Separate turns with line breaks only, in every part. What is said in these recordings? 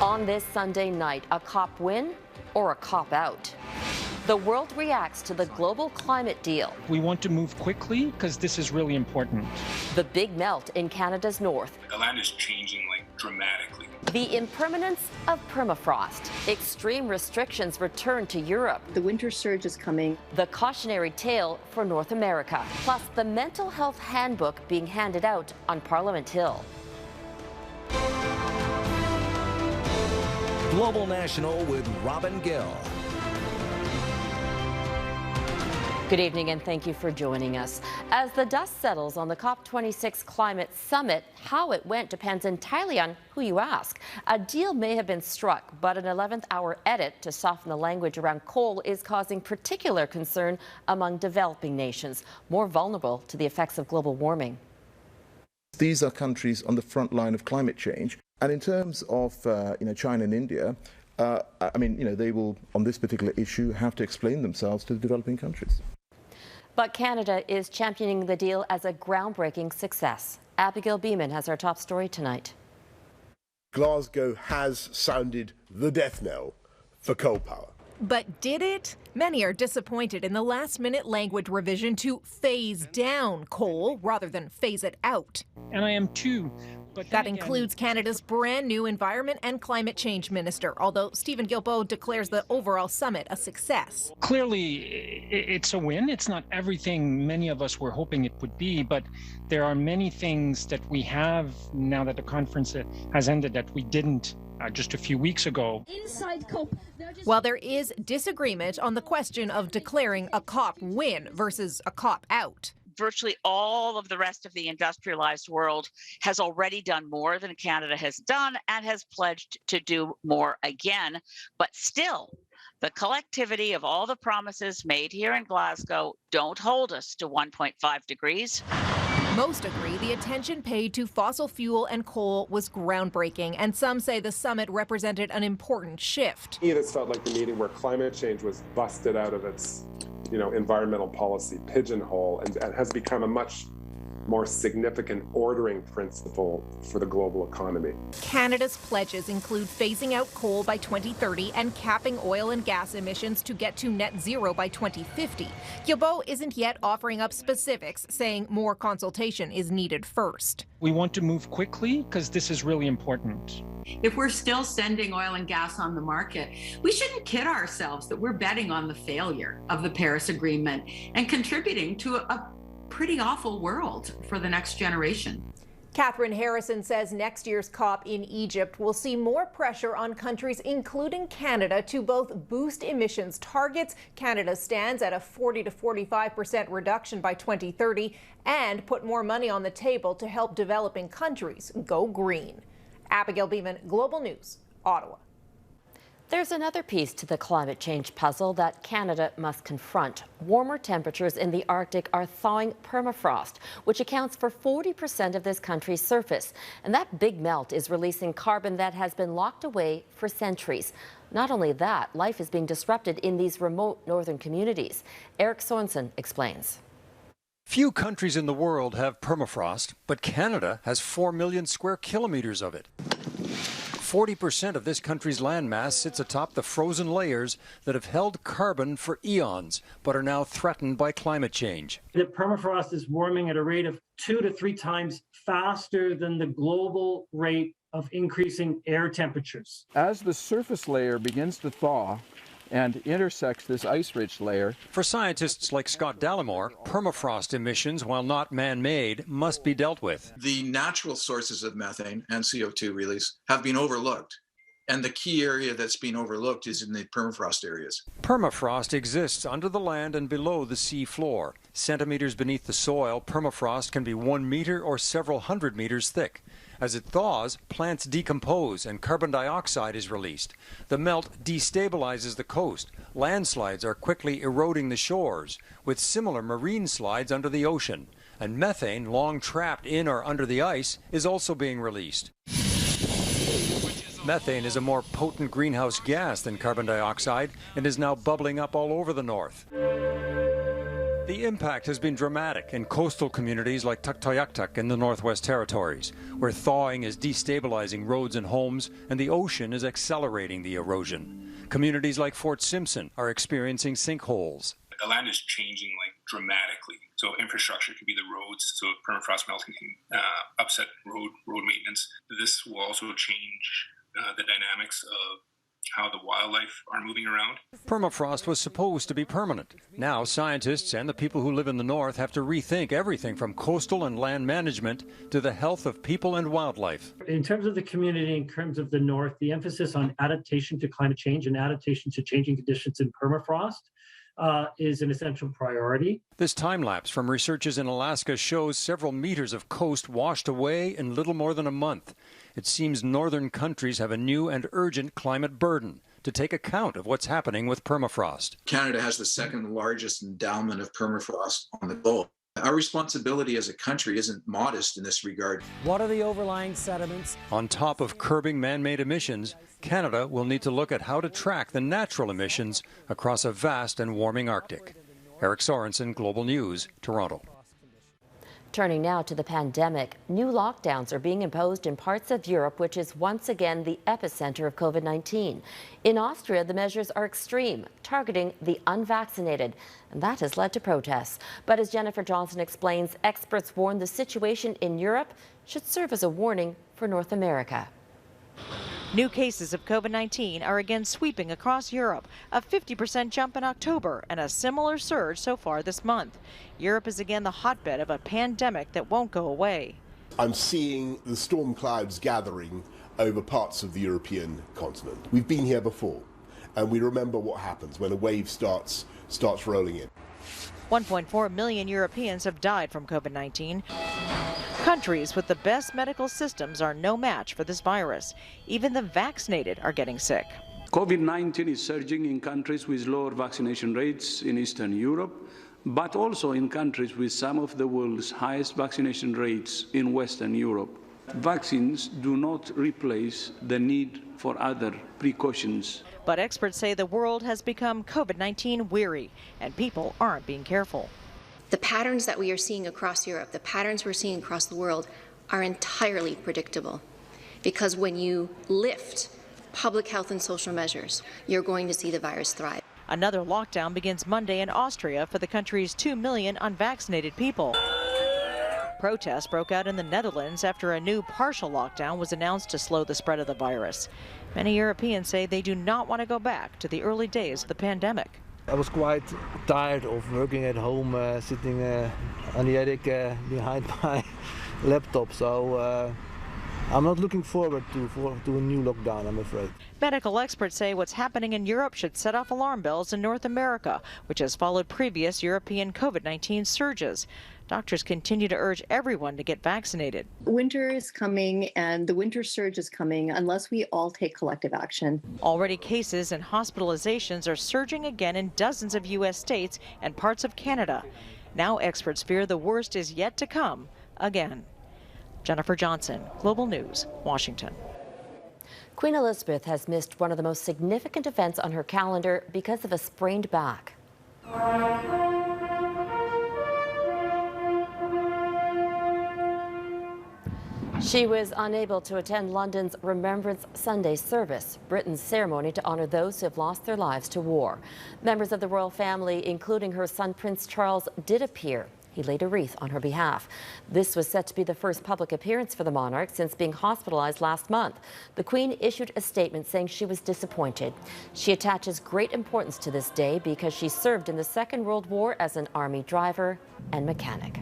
On this Sunday night, a COP win or a COP out? The world reacts to the global climate deal.
We want to move quickly because this is really important.
The big melt in Canada's north.
The land is changing dramatically.
The impermanence of permafrost. Extreme restrictions return to Europe.
The winter surge is coming.
The cautionary tale for North America. Plus the mental health handbook being handed out on Parliament Hill.
Global National with Robin Gill.
Good evening and thank you for joining us. As the dust settles on the COP26 climate summit, how it went depends entirely on who you ask. A deal may have been struck, but an 11th hour edit to soften the language around coal is causing particular concern among developing nations, more vulnerable to the effects of global warming.
These are countries on the front line of climate change. And in terms of China and India, they will, on this particular issue, have to explain themselves to the developing countries.
But Canada is championing the deal as a groundbreaking success. Abigail Bimman has our top story tonight.
Glasgow has sounded the death knell for coal power.
But did it? Many are disappointed in the last-minute language revision to phase down coal rather than phase it out.
And I am too. But
that includes Canada's brand new Environment and Climate Change Minister, although Stephen Guilbeault declares the overall summit a success.
Clearly, it's a win. It's not everything many of us were hoping it would be, but there are many things that we have now that the conference has ended that we didn't just a few weeks ago.
Inside COP, while there is disagreement on the question of declaring a COP win versus a COP out.
Virtually all of the rest of the industrialized world has already done more than Canada has done and has pledged to do more again. But still, the collectivity of all the promises made here in Glasgow don't hold us to 1.5 degrees.
Most agree the attention paid to fossil fuel and coal was groundbreaking, and some say the summit represented an important shift.
This felt like the meeting where climate change was busted out of its environmental policy pigeonhole and has become a much more significant ordering principle for the global economy.
Canada's pledges include phasing out coal by 2030 and capping oil and gas emissions to get to net zero by 2050. Guilbeault isn't yet offering up specifics, saying more consultation is needed first.
We want to move quickly because this is really important.
If we're still sending oil and gas on the market, we shouldn't kid ourselves that we're betting on the failure of the Paris Agreement and contributing to a pretty awful world for the next generation.
Catherine Harrison says next year's COP in Egypt will see more pressure on countries, including Canada, to both boost emissions targets. Canada stands at a 40 to 45% reduction by 2030 and put more money on the table to help developing countries go green. Abigail Bimman, Global News, Ottawa.
There's another piece to the climate change puzzle that Canada must confront. Warmer temperatures in the Arctic are thawing permafrost, which accounts for 40% of this country's surface. And that big melt is releasing carbon that has been locked away for centuries. Not only that, life is being disrupted in these remote northern communities. Eric Sorensen explains.
Few countries in the world have permafrost, but Canada has 4 million square kilometers of it. 40% of this country's landmass sits atop the frozen layers that have held carbon for eons, but are now threatened by climate change.
The permafrost is warming at a rate of 2 to 3 times faster than the global rate of increasing air temperatures.
As the surface layer begins to thaw and intersects this ice-rich layer.
For scientists like Scott Dallimore, permafrost emissions, while not man-made, must be dealt with.
The natural sources of methane and CO2 release have been overlooked. And the key area that's been overlooked is in the permafrost areas.
Permafrost exists under the land and below the sea floor. Centimeters beneath the soil, permafrost can be 1 meter or several hundred meters thick. As it thaws, plants decompose and carbon dioxide is released. The melt destabilizes the coast. Landslides are quickly eroding the shores, with similar marine slides under the ocean. And methane, long trapped in or under the ice, is also being released. Methane is a more potent greenhouse gas than carbon dioxide and is now bubbling up all over the north. The impact has been dramatic in coastal communities like Tuktoyaktuk in the Northwest Territories, where thawing is destabilizing roads and homes, and the ocean is accelerating the erosion. Communities like Fort Simpson are experiencing sinkholes.
The land is changing like dramatically. So infrastructure could be the roads. So permafrost melting can upset road maintenance. This will also change the dynamics of how the wildlife are moving around.
Permafrost was supposed to be permanent. Now scientists and the people who live in the north have to rethink everything from coastal and land management to the health of people and wildlife.
In terms of the community, in terms of the north, the emphasis on adaptation to climate change and adaptation to changing conditions in permafrost is an essential priority.
This time lapse from researchers in Alaska shows several meters of coast washed away in little more than a month. It seems northern countries have a new and urgent climate burden to take account of what's happening with permafrost.
Canada has the second largest endowment of permafrost on the globe. Our responsibility as a country isn't modest in this regard.
What are the overlying sediments?
On top of curbing man-made emissions, Canada will need to look at how to track the natural emissions across a vast and warming Arctic. Eric Sorensen, Global News, Toronto.
Turning now to the pandemic, new lockdowns are being imposed in parts of Europe, which is once again the epicenter of COVID-19. In Austria, the measures are extreme, targeting the unvaccinated, and that has led to protests. But as Jennifer Johnson explains, experts warn the situation in Europe should serve as a warning for North America.
New cases of COVID-19 are again sweeping across Europe, a 50% jump in October and a similar surge so far this month. Europe is again the hotbed of a pandemic that won't go away.
I'm seeing the storm clouds gathering over parts of the European continent. We've been here before, and we remember what happens when a wave starts rolling in.
1.4 million Europeans have died from COVID-19. Countries with the best medical systems are no match for this virus. Even the vaccinated are getting sick.
COVID-19 is surging in countries with lower vaccination rates in Eastern Europe, but also in countries with some of the world's highest vaccination rates in Western Europe. Vaccines do not replace the need for other precautions.
But experts say the world has become COVID-19 weary, and people aren't being careful.
The patterns that we are seeing across Europe, the patterns we're seeing across the world, are entirely predictable. Because when you lift public health and social measures, you're going to see the virus thrive.
Another lockdown begins Monday in Austria for the country's 2 million unvaccinated people. Protests broke out in the Netherlands after a new partial lockdown was announced to slow the spread of the virus. Many Europeans say they do not want to go back to the early days of the pandemic.
I was quite tired of working at home, sitting on the attic behind my laptop, so I'm not looking forward to a new lockdown, I'm afraid.
Medical experts say what's happening in Europe should set off alarm bells in North America, which has followed previous European COVID-19 surges. Doctors continue to urge everyone to get vaccinated.
Winter is coming and the winter surge is coming unless we all take collective action.
Already cases and hospitalizations are surging again in dozens of U.S. states and parts of Canada. Now experts fear the worst is yet to come again. Jennifer Johnson, Global News, Washington.
Queen Elizabeth has missed one of the most significant events on her calendar because of a sprained back. She was unable to attend London's Remembrance Sunday service, Britain's ceremony to honor those who have lost their lives to war. Members of the royal family, including her son Prince Charles, did appear. He laid a wreath on her behalf. This was set to be the first public appearance for the monarch since being hospitalized last month. The Queen issued a statement saying she was disappointed. She attaches great importance to this day because she served in the Second World War as an army driver and mechanic.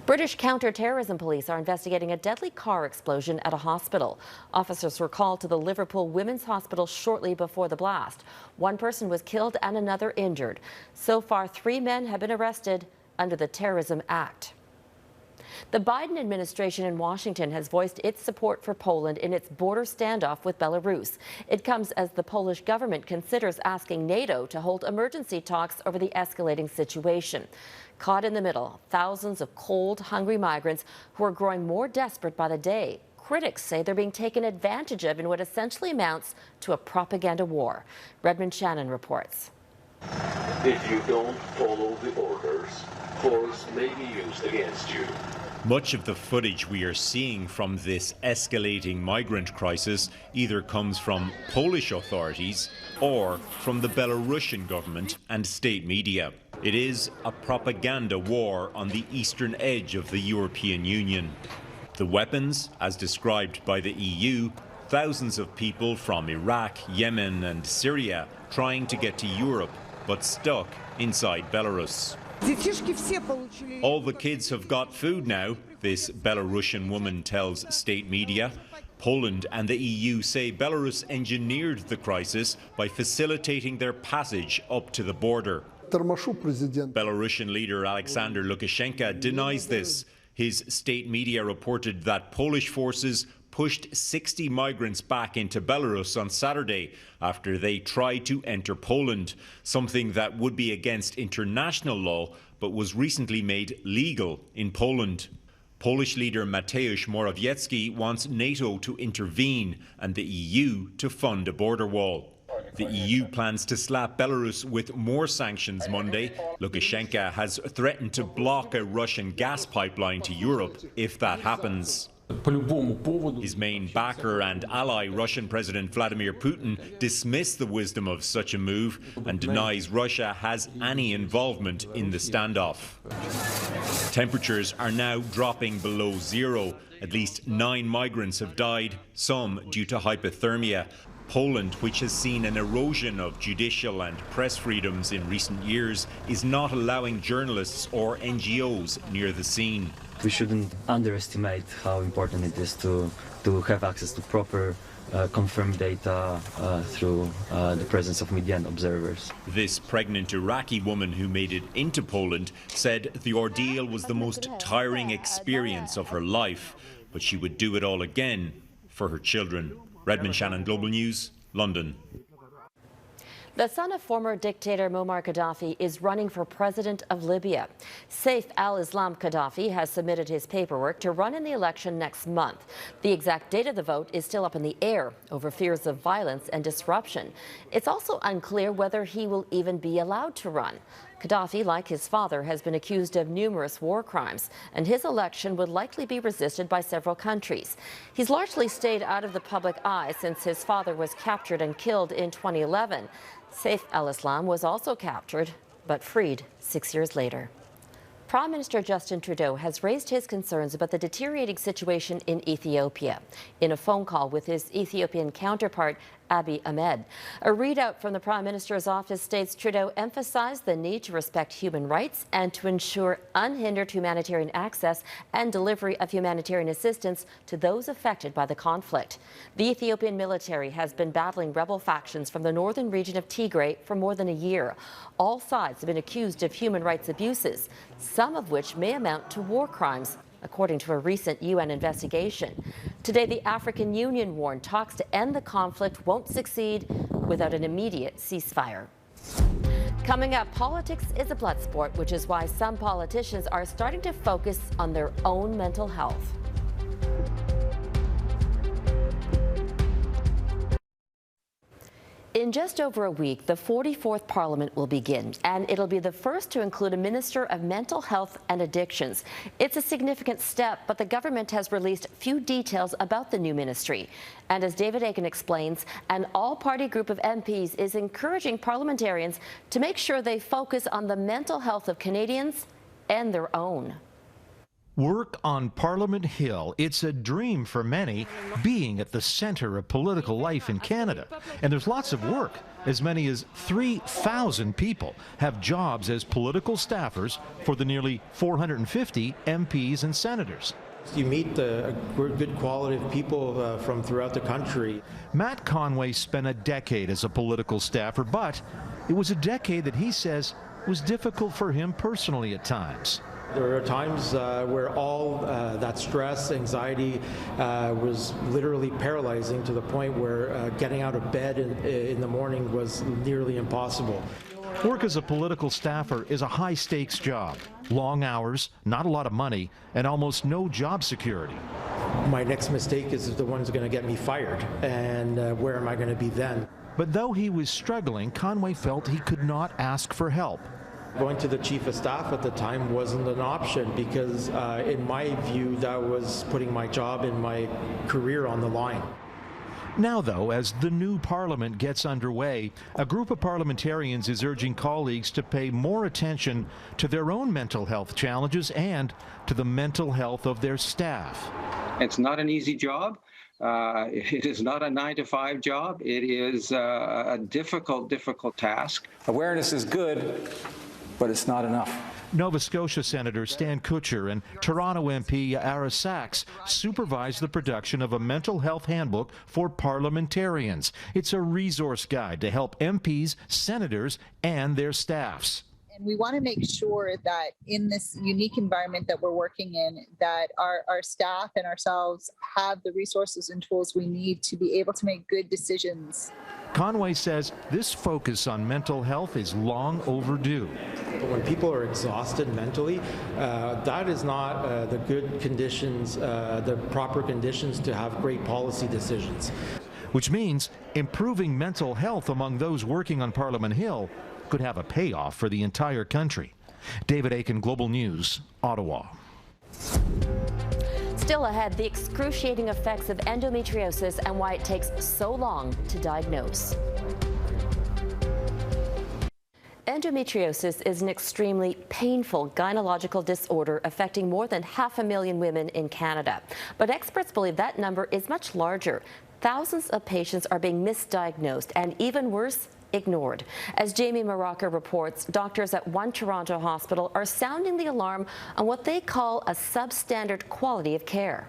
British counter-terrorism police are investigating a deadly car explosion at a hospital. Officers were called to the Liverpool Women's Hospital shortly before the blast. One person was killed and another injured. So far, 3 men have been arrested under the Terrorism Act. The Biden administration in Washington has voiced its support for Poland in its border standoff with Belarus. It comes as the Polish government considers asking NATO to hold emergency talks over the escalating situation. Caught in the middle, thousands of cold, hungry migrants who are growing more desperate by the day. Critics say they're being taken advantage of in what essentially amounts to a propaganda war. Redmond Shannon reports.
If you don't follow the orders, force may be used against you.
Much of the footage we are seeing from this escalating migrant crisis either comes from Polish authorities or from the Belarusian government and state media. It is a propaganda war on the eastern edge of the European Union. The weapons, as described by the EU, thousands of people from Iraq, Yemen and Syria trying to get to Europe, but stuck inside Belarus. All the kids have got food now, this Belarusian woman tells state media. Poland and the EU say Belarus engineered the crisis by facilitating their passage up to the border. Belarusian leader Alexander Lukashenko denies this. His state media reported that Polish forces pushed 60 migrants back into Belarus on Saturday after they tried to enter Poland, something that would be against international law but was recently made legal in Poland. Polish leader Mateusz Morawiecki wants NATO to intervene and the EU to fund a border wall. The EU plans to slap Belarus with more sanctions Monday. Lukashenko has threatened to block a Russian gas pipeline to Europe if that happens. His main backer and ally, Russian President Vladimir Putin, dismissed the wisdom of such a move and denies Russia has any involvement in the standoff. Temperatures are now dropping below zero. At least 9 migrants have died, some due to hypothermia. Poland, which has seen an erosion of judicial and press freedoms in recent years, is not allowing journalists or NGOs near the scene.
We shouldn't underestimate how important it is to have access to proper confirmed data through the presence of media and observers.
This pregnant Iraqi woman who made it into Poland said the ordeal was the most tiring experience of her life, but she would do it all again for her children. Redmond Shannon, Global News, London.
The son of former dictator Muammar Gaddafi is running for president of Libya. Saif al-Islam Gaddafi has submitted his paperwork to run in the election next month. The exact date of the vote is still up in the air over fears of violence and disruption. It's also unclear whether he will even be allowed to run. Gaddafi, like his father, has been accused of numerous war crimes, and his election would likely be resisted by several countries. He's largely stayed out of the public eye since his father was captured and killed in 2011. Saif al-Islam was also captured, but freed 6 years later. Prime Minister Justin Trudeau has raised his concerns about the deteriorating situation in Ethiopia in a phone call with his Ethiopian counterpart, Abiy Ahmed. A readout from the Prime Minister's office states Trudeau emphasized the need to respect human rights and to ensure unhindered humanitarian access and delivery of humanitarian assistance to those affected by the conflict. The Ethiopian military has been battling rebel factions from the northern region of Tigray for more than a year. All sides have been accused of human rights abuses, some of which may amount to war crimes, according to a recent UN investigation. Today, the African Union warned talks to end the conflict won't succeed without an immediate ceasefire. Coming up, politics is a blood sport, which is why some politicians are starting to focus on their own mental health. In just over a week, the 44th Parliament will begin, and it'll be the first to include a Minister of Mental Health and Addictions. It's a significant step, but the government has released few details about the new ministry. And as David Aiken explains, an all-party group of MPs is encouraging parliamentarians to make sure they focus on the mental health of Canadians and their own.
Work on Parliament Hill. It's a dream for many, being at the center of political life in Canada. And there's lots of work. As many as 3,000 people have jobs as political staffers for the nearly 450 MPs and senators.
You meet a good quality of people from throughout the country.
Matt Conway spent a decade as a political staffer, but it was a decade that he says was difficult for him personally at times.
There are times where all that stress, anxiety was literally paralyzing to the point where getting out of bed in the morning was nearly impossible.
Work as a political staffer is a high-stakes job. Long hours, not a lot of money, and almost no job security.
My next mistake is the one that's going to get me fired, and where am I going to be then?
But though he was struggling, Conway felt he could not ask for help.
Going to the chief of staff at the time wasn't an option because, in my view, that was putting my job and my career on the line.
Now, though, as the new parliament gets underway, a group of parliamentarians is urging colleagues to pay more attention to their own mental health challenges and to the mental health of their staff.
It's not an easy job. It is not a 9-to-5 job. It is a difficult task.
Awareness is good, but it's not enough.
Nova Scotia Senator Stan Kutcher and Toronto MP Ara Sachs supervise the production of a mental health handbook for parliamentarians. It's a resource guide to help MPs, senators, and their staffs.
And we want to make sure that in this unique environment that we're working in, that our staff and ourselves have the resources and tools we need to be able to make good decisions.
Conway says this focus on mental health is long overdue.
But when people are exhausted mentally, that is not the good conditions, the proper conditions to have great policy decisions.
Which means improving mental health among those working on Parliament Hill could have a payoff for the entire country. David Aiken, Global News, Ottawa.
Still ahead, the excruciating effects of endometriosis and why it takes so long to diagnose. Endometriosis is an extremely painful gynecological disorder affecting more than 500,000 women in Canada. But experts believe that number is much larger. Thousands of patients are being misdiagnosed and, even worse, ignored. As Jamie Maraca reports, doctors at one Toronto hospital are sounding the alarm on what they call a substandard quality of care.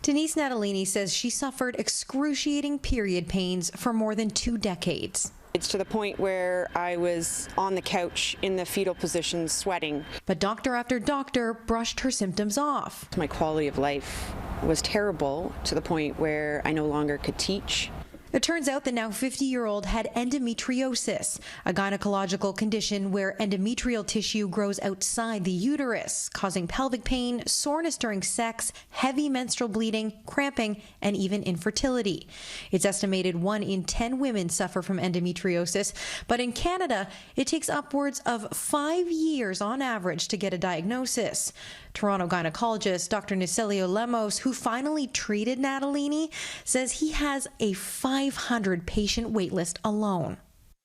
Denise Natalini says she suffered excruciating period pains for more than 2 decades.
It's to the point where I was on the couch in the fetal position sweating.
But doctor after doctor brushed her symptoms off.
My quality of life was terrible to the point where I no longer could teach.
It turns out the now 50-year-old had endometriosis, a gynecological condition where endometrial tissue grows outside the uterus, causing pelvic pain, soreness during sex, heavy menstrual bleeding, cramping, and even infertility. It's estimated 1 in 10 women suffer from endometriosis, but in Canada, it takes upwards of 5 years on average to get a diagnosis. Toronto gynecologist Dr. Nicelio Lemos, who finally treated Natalini, says he has a 500 patient waitlist alone.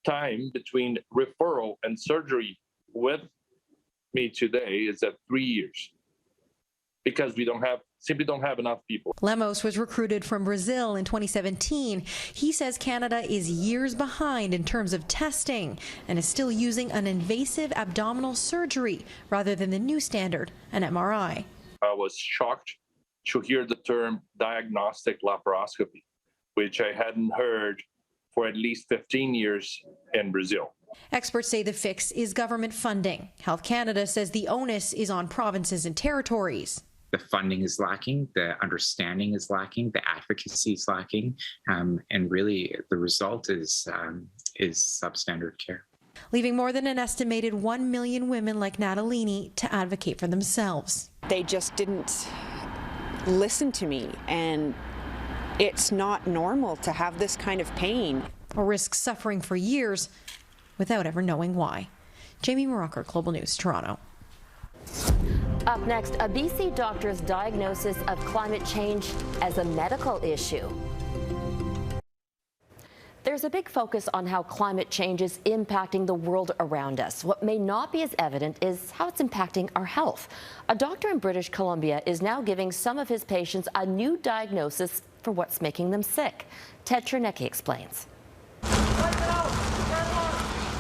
Time between referral and surgery with me today is at 3 years because we simply don't have enough people.
Lemos was recruited from Brazil in 2017. He says Canada is years behind in terms of testing and is still using an invasive abdominal surgery rather than the new standard, an MRI.
I was shocked to hear the term diagnostic laparoscopy, which I hadn't heard for at least 15 years in Brazil.
Experts say the fix is government funding. Health Canada says the onus is on provinces and territories.
The funding is lacking, the understanding is lacking, the advocacy is lacking, and really the result is substandard care.
Leaving more than an estimated 1 million women like Natalini to advocate for themselves.
They just didn't listen to me, and it's not normal to have this kind of pain.
Or risk suffering for years without ever knowing why. Jamie Maraca, Global News, Toronto.
Up next, a BC doctor's diagnosis of climate change as a medical issue. There's a big focus on how climate change is impacting the world around us. What may not be as evident is how it's impacting our health. A doctor in British Columbia is now giving some of his patients a new diagnosis for what's making them sick. Ted Chernecki explains.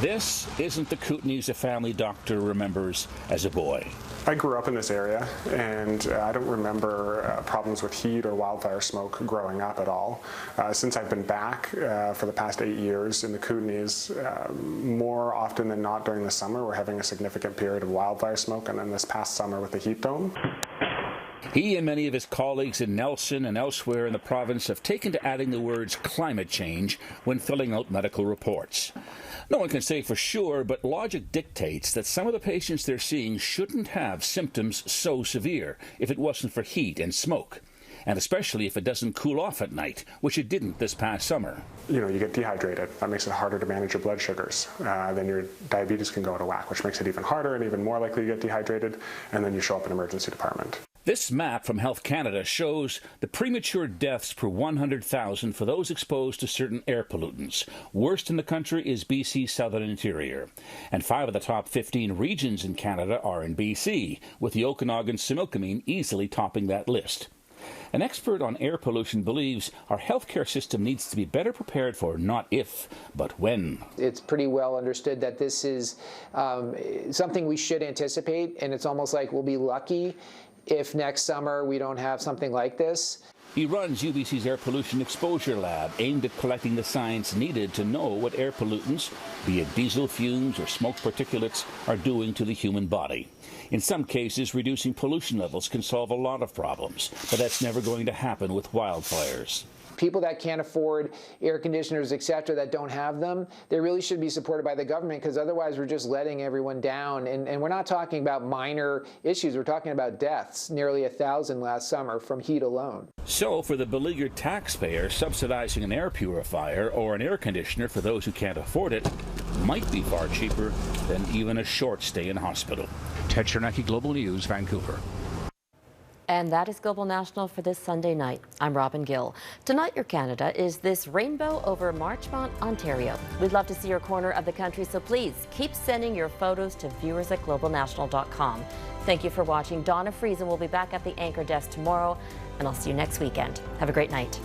This isn't the Kootenays a family doctor remembers as a boy.
I grew up in this area, and I don't remember problems with heat or wildfire smoke growing up at all. Since I've been back for the past 8 years in the Kootenays, more often than not during the summer, we're having a significant period of wildfire smoke, and then this past summer with the heat dome.
He and many of his colleagues in Nelson and elsewhere in the province have taken to adding the words climate change when filling out medical reports. No one can say for sure, but logic dictates that some of the patients they're seeing shouldn't have symptoms so severe if it wasn't for heat and smoke. and especially if it doesn't cool off at night, which it didn't this past summer.
You get dehydrated. That makes it harder to manage your blood sugars. Then your diabetes can go out of whack, which makes it even harder and even more likely to get dehydrated, and then you show up in an emergency department.
This map from Health Canada shows the premature deaths per 100,000 for those exposed to certain air pollutants. Worst in the country is BC's southern interior. And 5 of the top 15 regions in Canada are in BC, with the Okanagan-Similkameen easily topping that list. An expert on air pollution believes our healthcare system needs to be better prepared for not if, but when.
It's pretty well understood that this is something we should anticipate, and it's almost like we'll be lucky if next summer we don't have something like this.
He runs UBC's Air Pollution Exposure Lab, aimed at collecting the science needed to know what air pollutants, be it diesel fumes or smoke particulates, are doing to the human body. In some cases, reducing pollution levels can solve a lot of problems, but that's never going to happen with wildfires.
People that can't afford air conditioners, etc., that don't have them, they really should be supported by the government, because otherwise we're just letting everyone down. And we're not talking about minor issues. We're talking about deaths, nearly 1,000 last summer from heat alone.
So for the beleaguered taxpayer, subsidizing an air purifier or an air conditioner for those who can't afford it might be far cheaper than even a short stay in hospital. Ted Chernecki, Global News, Vancouver.
And that is Global National for this Sunday night. I'm Robin Gill. Tonight, your Canada is this rainbow over Marchmont, Ontario. We'd love to see your corner of the country, so please keep sending your photos to viewers@globalnational.com. Thank you for watching. Donna Friesen will be back at the anchor desk tomorrow, and I'll see you next weekend. Have a great night.